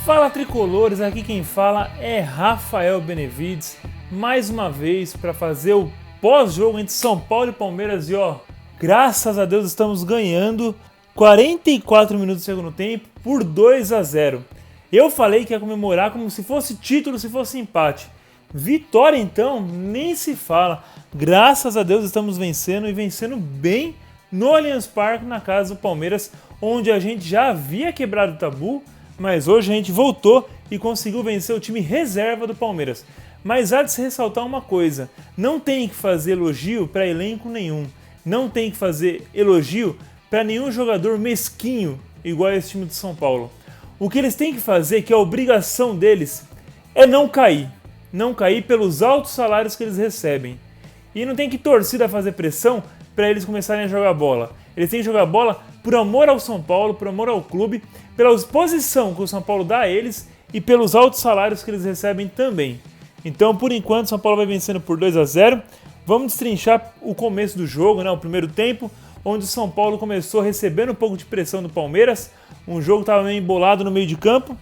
Fala tricolores, aqui quem fala é Rafael Benevides, mais uma vez para fazer o pós-jogo entre São Paulo e Palmeiras e graças a Deus estamos ganhando 44 minutos do segundo tempo por 2-0. Eu falei que ia comemorar como se fosse título, se fosse empate. Vitória então, nem se fala. Graças a Deus estamos vencendo e vencendo bem no Allianz Parque, na casa do Palmeiras, onde a gente já havia quebrado o tabu, mas hoje a gente voltou e conseguiu vencer o time reserva do Palmeiras. Mas há de se ressaltar uma coisa, não tem que fazer elogio para elenco nenhum, não tem que fazer elogio para nenhum jogador mesquinho igual esse time de São Paulo. O que eles têm que fazer, que é a obrigação deles, é não cair pelos altos salários que eles recebem. E não tem que torcida fazer pressão para eles começarem a jogar bola. Eles têm que jogar bola por amor ao São Paulo, por amor ao clube, pela exposição que o São Paulo dá a eles e pelos altos salários que eles recebem também. Então, por enquanto, o São Paulo vai vencendo por 2-0. Vamos destrinchar o começo do jogo, o primeiro tempo, onde o São Paulo começou recebendo um pouco de pressão do Palmeiras. Um jogo que estava meio embolado no meio de campo.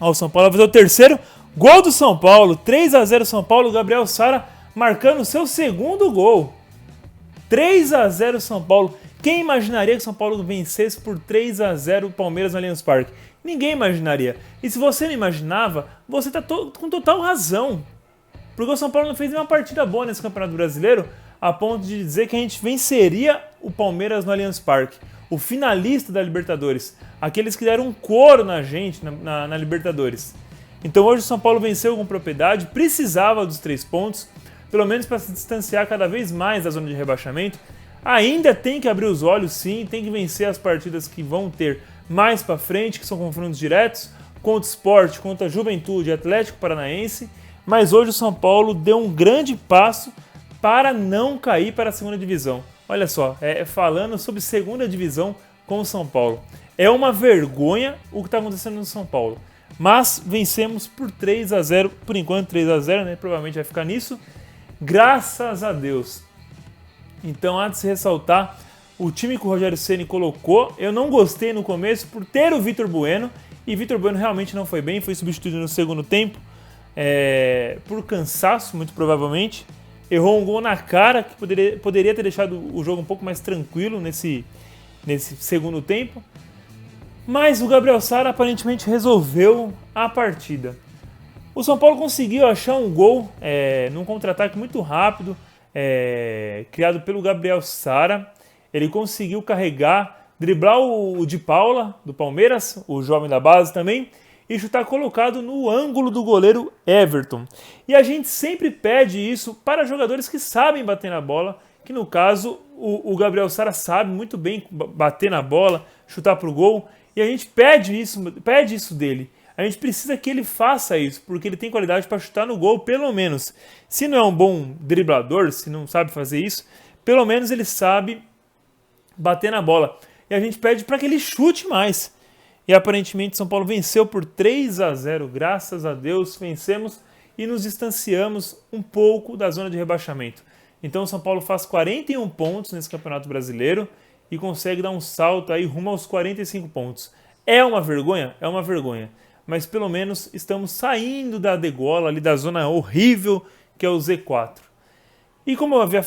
O São Paulo vai fazer o terceiro gol do São Paulo. 3-0 São Paulo, Gabriel Sara marcando o seu segundo gol. 3-0 São Paulo. Quem imaginaria que o São Paulo vencesse por 3-0 o Palmeiras no Allianz Parque? Ninguém imaginaria. E se você não imaginava, você está com total razão. Porque o São Paulo não fez nenhuma partida boa nesse Campeonato Brasileiro, a ponto de dizer que a gente venceria o Palmeiras no Allianz Parque. O finalista da Libertadores. Aqueles que deram um couro na gente na Libertadores. Então hoje o São Paulo venceu com propriedade, precisava dos 3 pontos, pelo menos para se distanciar cada vez mais da zona de rebaixamento. Ainda tem que abrir os olhos, sim, tem que vencer as partidas que vão ter mais para frente, que são confrontos diretos, contra o Sport, contra a Juventude, Atlético Paranaense, mas hoje o São Paulo deu um grande passo para não cair para a segunda divisão. Olha só, falando sobre segunda divisão com o São Paulo. É uma vergonha o que está acontecendo no São Paulo, mas vencemos por 3-0, por enquanto 3-0, provavelmente vai ficar nisso, graças a Deus. Então há de se ressaltar o time que o Rogério Ceni colocou. Eu não gostei no começo por ter o Vitor Bueno, e Vitor Bueno realmente não foi bem, foi substituído no segundo tempo por cansaço, muito provavelmente. Errou um gol na cara que poderia ter deixado o jogo um pouco mais tranquilo nesse segundo tempo. Mas o Gabriel Sara aparentemente resolveu a partida. O São Paulo conseguiu achar um gol num contra-ataque muito rápido, criado pelo Gabriel Sara. Ele conseguiu carregar, driblar o de Paula, do Palmeiras, o jovem da base também, e chutar colocado no ângulo do goleiro Everton. E a gente sempre pede isso para jogadores que sabem bater na bola, que no caso o Gabriel Sara sabe muito bem bater na bola, chutar para o gol, e a gente pede isso dele. A gente precisa que ele faça isso, porque ele tem qualidade para chutar no gol, pelo menos. Se não é um bom driblador, se não sabe fazer isso, pelo menos ele sabe bater na bola. E a gente pede para que ele chute mais. E aparentemente São Paulo venceu por 3-0, graças a Deus, vencemos e nos distanciamos um pouco da zona de rebaixamento. Então o São Paulo faz 41 pontos nesse Campeonato Brasileiro e consegue dar um salto aí rumo aos 45 pontos. É uma vergonha? É uma vergonha. Mas pelo menos estamos saindo da degola, ali da zona horrível que é o Z4. E como eu havia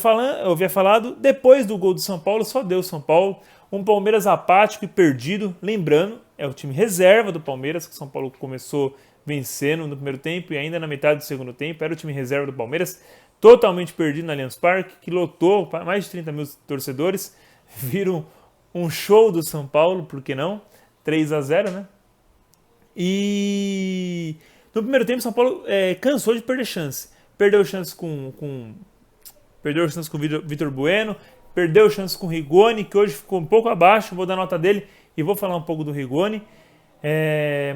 falado, depois do gol do São Paulo, só deu São Paulo, um Palmeiras apático e perdido. Lembrando, é o time reserva do Palmeiras, que o São Paulo começou vencendo no primeiro tempo e ainda na metade do segundo tempo, era o time reserva do Palmeiras, totalmente perdido no Allianz Parque, que lotou mais de 30 mil torcedores, viram um show do São Paulo, por que não? 3-0, E no primeiro tempo, São Paulo cansou de perder chance. Perdeu chance com o Vitor Bueno, perdeu chance com o Rigoni, que hoje ficou um pouco abaixo, vou dar nota dele e vou falar um pouco do Rigoni.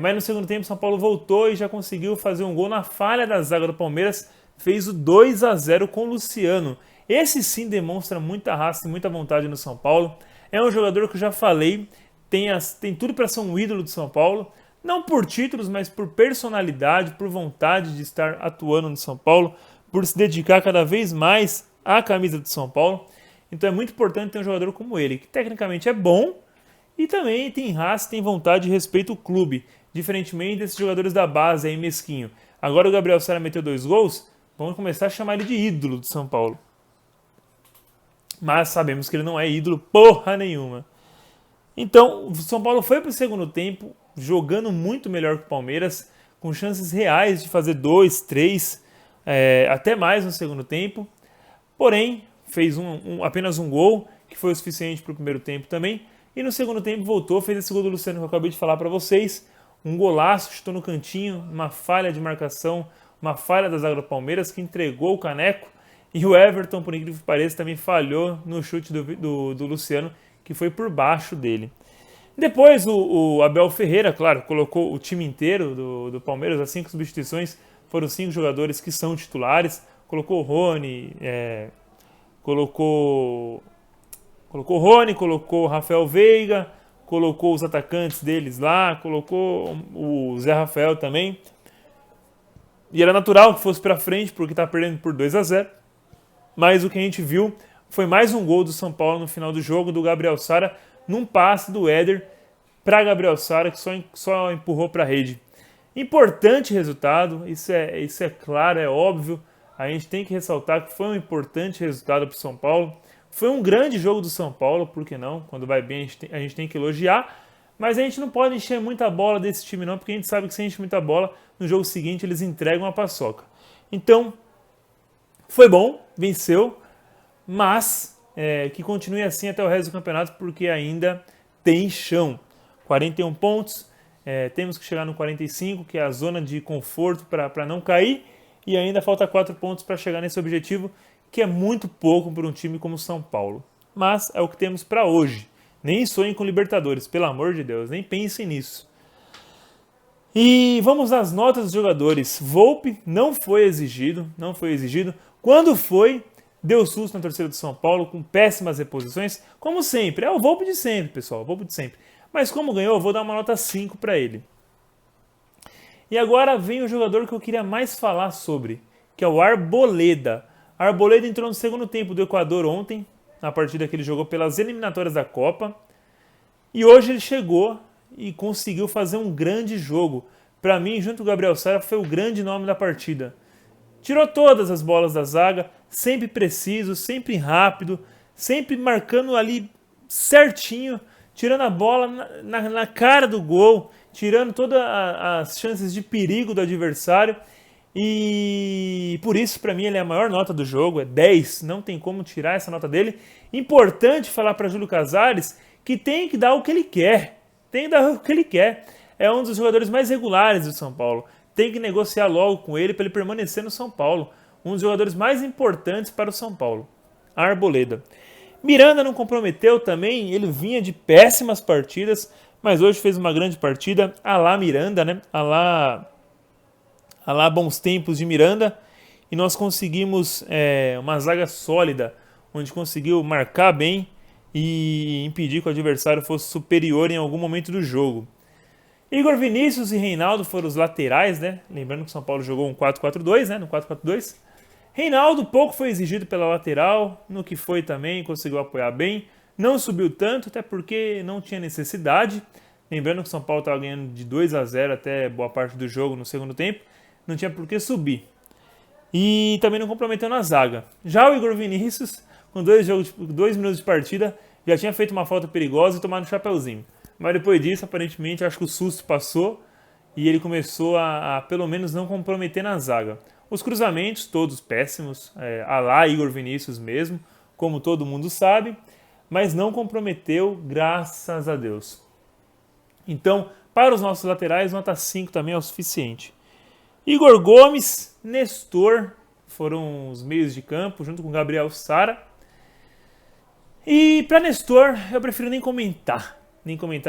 Mas no segundo tempo, São Paulo voltou e já conseguiu fazer um gol na falha da zaga do Palmeiras, fez o 2-0 com o Luciano. Esse sim demonstra muita raça e muita vontade no São Paulo. É um jogador que eu já falei, tem tudo para ser um ídolo do São Paulo. Não por títulos, mas por personalidade, por vontade de estar atuando no São Paulo, por se dedicar cada vez mais à camisa do São Paulo. Então é muito importante ter um jogador como ele, que tecnicamente é bom e também tem raça, tem vontade e respeita o clube. diferentemente desses jogadores da base aí mesquinho. Agora o Gabriel Sara meteu 2 gols, vamos começar a chamar ele de ídolo do São Paulo. Mas sabemos que ele não é ídolo porra nenhuma. Então, o São Paulo foi para o segundo tempo, jogando muito melhor que o Palmeiras, com chances reais de fazer 2, 3, até mais no segundo tempo. Porém, fez apenas um gol, que foi o suficiente para o primeiro tempo também. E no segundo tempo voltou, fez esse gol do Luciano que eu acabei de falar para vocês. Um golaço, chutou no cantinho, uma falha de marcação, uma falha da zaga do Palmeiras que entregou o caneco. E o Everton, por incrível que pareça, também falhou no chute do Luciano, que foi por baixo dele. Depois o Abel Ferreira, claro, colocou o time inteiro do Palmeiras, as 5 substituições foram 5 jogadores que são titulares. Colocou o Rony, colocou o Rafael Veiga, colocou os atacantes deles lá, colocou o Zé Rafael também. E era natural que fosse para frente, porque está perdendo por 2-0. Mas o que a gente viu foi mais um gol do São Paulo no final do jogo, do Gabriel Sara, num passe do Éder para Gabriel Sara, que só empurrou para a rede. Importante resultado, isso é claro, é óbvio. A gente tem que ressaltar que foi um importante resultado para o São Paulo. Foi um grande jogo do São Paulo, por que não? Quando vai bem a gente tem que elogiar. Mas a gente não pode encher muita bola desse time não, porque a gente sabe que se a gente encher muita bola, no jogo seguinte eles entregam a paçoca. Então, foi bom, venceu, mas que continue assim até o resto do campeonato, porque ainda tem chão. 41 pontos, temos que chegar no 45, que é a zona de conforto para não cair, e ainda falta 4 pontos para chegar nesse objetivo, que é muito pouco para um time como o São Paulo. Mas é o que temos para hoje. Nem sonhem com Libertadores, pelo amor de Deus, nem pensem nisso. E vamos às notas dos jogadores. Volpe não foi exigido. Quando foi, deu susto na torcida do São Paulo, com péssimas reposições, como sempre. É o Volpe de sempre, pessoal, o Volpe de sempre. Mas como ganhou, eu vou dar uma nota 5 para ele. E agora vem o jogador que eu queria mais falar sobre, que é o Arboleda. Arboleda entrou no segundo tempo do Equador ontem, na partida que ele jogou pelas eliminatórias da Copa. E hoje ele chegou e conseguiu fazer um grande jogo. Para mim, junto com o Gabriel Sara, foi o grande nome da partida. Tirou todas as bolas da zaga, sempre preciso, sempre rápido, sempre marcando ali certinho, tirando a bola na cara do gol, tirando todas as chances de perigo do adversário. E por isso, para mim, ele é a maior nota do jogo, é 10, não tem como tirar essa nota dele. Importante falar para Júlio Casares que tem que dar o que ele quer, É um dos jogadores mais regulares do São Paulo, tem que negociar logo com ele para ele permanecer no São Paulo. Um dos jogadores mais importantes para o São Paulo, Arboleda. Miranda não comprometeu também, ele vinha de péssimas partidas, mas hoje fez uma grande partida, à lá Miranda, né? À lá bons tempos de Miranda, e nós conseguimos uma zaga sólida, onde conseguiu marcar bem e impedir que o adversário fosse superior em algum momento do jogo. Igor Vinícius e Reinaldo foram os laterais, né? Lembrando que o São Paulo jogou um 4-4-2, né? No 4-4-2. Reinaldo pouco foi exigido pela lateral, no que foi também, conseguiu apoiar bem. Não subiu tanto, até porque não tinha necessidade. Lembrando que o São Paulo estava ganhando de 2-0 até boa parte do jogo no segundo tempo. Não tinha por que subir. E também não comprometeu na zaga. Já o Igor Vinícius, com 2 minutos de partida, já tinha feito uma falta perigosa e tomado um chapeuzinho. Mas depois disso, aparentemente, acho que o susto passou e ele começou a pelo menos não comprometer na zaga. Os cruzamentos, todos péssimos, à lá Igor Vinícius mesmo, como todo mundo sabe, mas não comprometeu, graças a Deus. Então, para os nossos laterais, nota 5 também é o suficiente. Igor Gomes, Nestor, foram os meios de campo, junto com Gabriel Sara. E para Nestor, eu prefiro nem comentar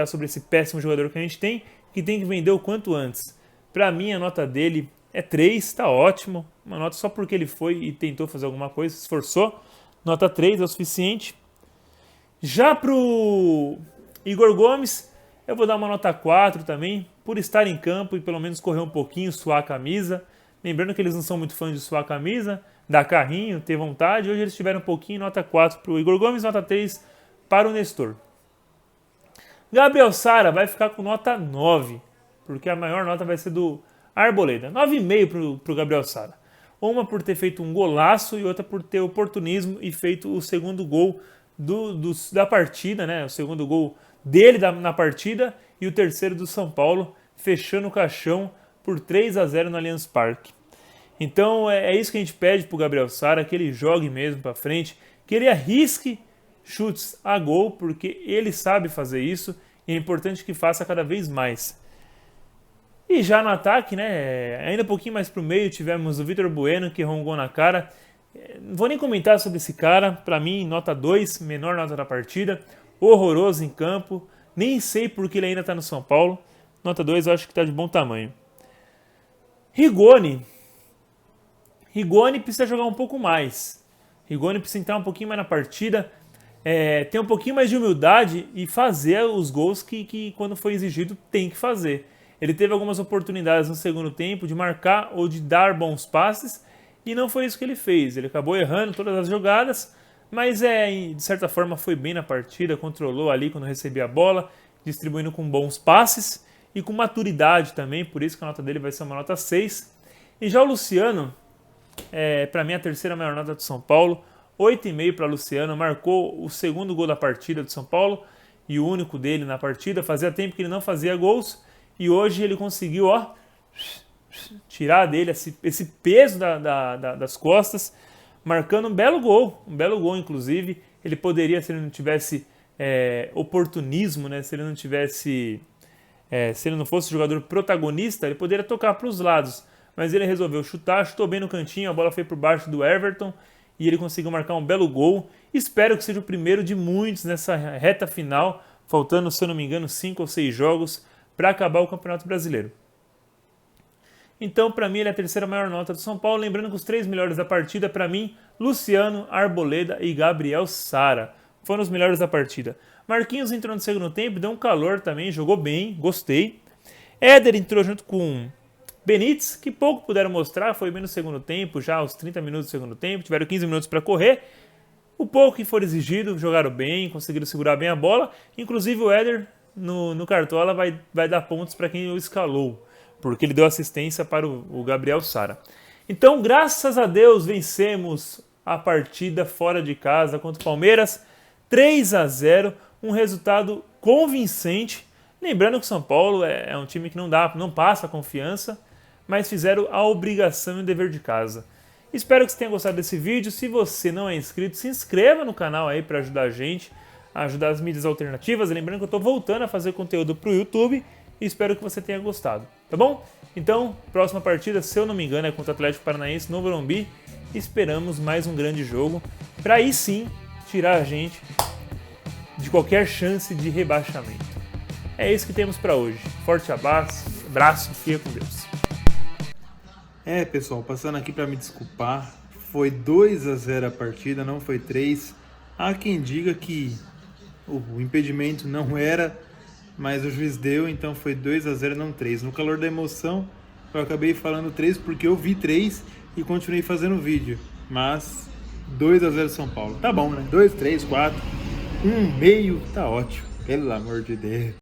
sobre esse péssimo jogador que a gente tem, que tem que vender o quanto antes. Para mim, a nota dele é 3, tá ótimo. Uma nota só porque ele foi e tentou fazer alguma coisa, se esforçou. Nota 3 é o suficiente. Já pro Igor Gomes, eu vou dar uma nota 4 também, por estar em campo e pelo menos correr um pouquinho, suar a camisa. Lembrando que eles não são muito fãs de suar a camisa, dar carrinho, ter vontade. Hoje eles tiveram um pouquinho, nota 4 para o Igor Gomes, nota 3 para o Nestor. Gabriel Sara vai ficar com nota 9. porque a maior nota vai ser do Arboleda. 9,5 para o Gabriel Sara. Uma por ter feito um golaço e outra por ter oportunismo e feito o segundo gol da partida, né? O segundo gol dele na partida e o terceiro do São Paulo, fechando o caixão por 3-0 no Allianz Parque. Então é isso que a gente pede pro Gabriel Sara, que ele jogue mesmo para frente, que ele arrisque chutes a gol, porque ele sabe fazer isso e é importante que faça cada vez mais. E já no ataque, né, ainda um pouquinho mais pro meio, tivemos o Vitor Bueno, que errou um gol na cara. Não vou nem comentar sobre esse cara, para mim nota 2, menor nota da partida, horroroso em campo, nem sei por que ele ainda tá no São Paulo. Nota 2 eu acho que tá de bom tamanho. Rigoni precisa jogar um pouco mais. Rigoni precisa entrar um pouquinho mais na partida, ter um pouquinho mais de humildade e fazer os gols que quando foi exigido tem que fazer. Ele teve algumas oportunidades no segundo tempo de marcar ou de dar bons passes e não foi isso que ele fez. Ele acabou errando todas as jogadas, mas de certa forma foi bem na partida, controlou ali quando recebia a bola, distribuindo com bons passes e com maturidade também, por isso que a nota dele vai ser uma nota 6. E já o Luciano, para mim a terceira maior nota do São Paulo, 8,5 para Luciano, marcou o segundo gol da partida do São Paulo e o único dele na partida, fazia tempo que ele não fazia gols e hoje ele conseguiu tirar dele esse peso das costas, marcando um belo gol inclusive. Ele poderia, se ele não tivesse oportunismo, né, se ele não fosse jogador protagonista, ele poderia tocar para os lados, mas ele resolveu chutou bem no cantinho, a bola foi por baixo do Everton e ele conseguiu marcar um belo gol. Espero que seja o primeiro de muitos nessa reta final, faltando, se eu não me engano, 5 ou 6 jogos para acabar o Campeonato Brasileiro. Então, para mim, ele é a terceira maior nota do São Paulo, lembrando que os 3 melhores da partida, para mim, Luciano, Arboleda e Gabriel Sara foram os melhores da partida. Marquinhos entrou no segundo tempo, deu um calor também, jogou bem, gostei. Éder entrou junto com Benítez, que pouco puderam mostrar, foi bem no segundo tempo, já aos 30 minutos do segundo tempo, tiveram 15 minutos para correr. O pouco que for exigido, jogaram bem, conseguiram segurar bem a bola. Inclusive o Éder, no Cartola, vai dar pontos para quem o escalou, porque ele deu assistência para o Gabriel Sara. Então, graças a Deus, vencemos a partida fora de casa contra o Palmeiras, 3-0, um resultado convincente. Lembrando que o São Paulo é um time que não passa confiança, mas fizeram a obrigação e o dever de casa. Espero que você tenha gostado desse vídeo. Se você não é inscrito, se inscreva no canal aí para ajudar a gente, a ajudar as mídias alternativas. Lembrando que eu estou voltando a fazer conteúdo para o YouTube e espero que você tenha gostado, tá bom? Então, próxima partida, se eu não me engano, é contra o Atlético Paranaense no Morumbi. Esperamos mais um grande jogo para aí sim tirar a gente de qualquer chance de rebaixamento. É isso que temos para hoje. Forte abraço, fica com Deus. Pessoal, passando aqui para me desculpar, foi 2-0 a partida, não foi 3. Há quem diga que o impedimento não era, mas o juiz deu, então foi 2-0, não 3. No calor da emoção, eu acabei falando 3 porque eu vi 3 e continuei fazendo vídeo. Mas 2-0 São Paulo. Tá bom, né? 2, 3, 4, 1,5, tá ótimo. Pelo amor de Deus.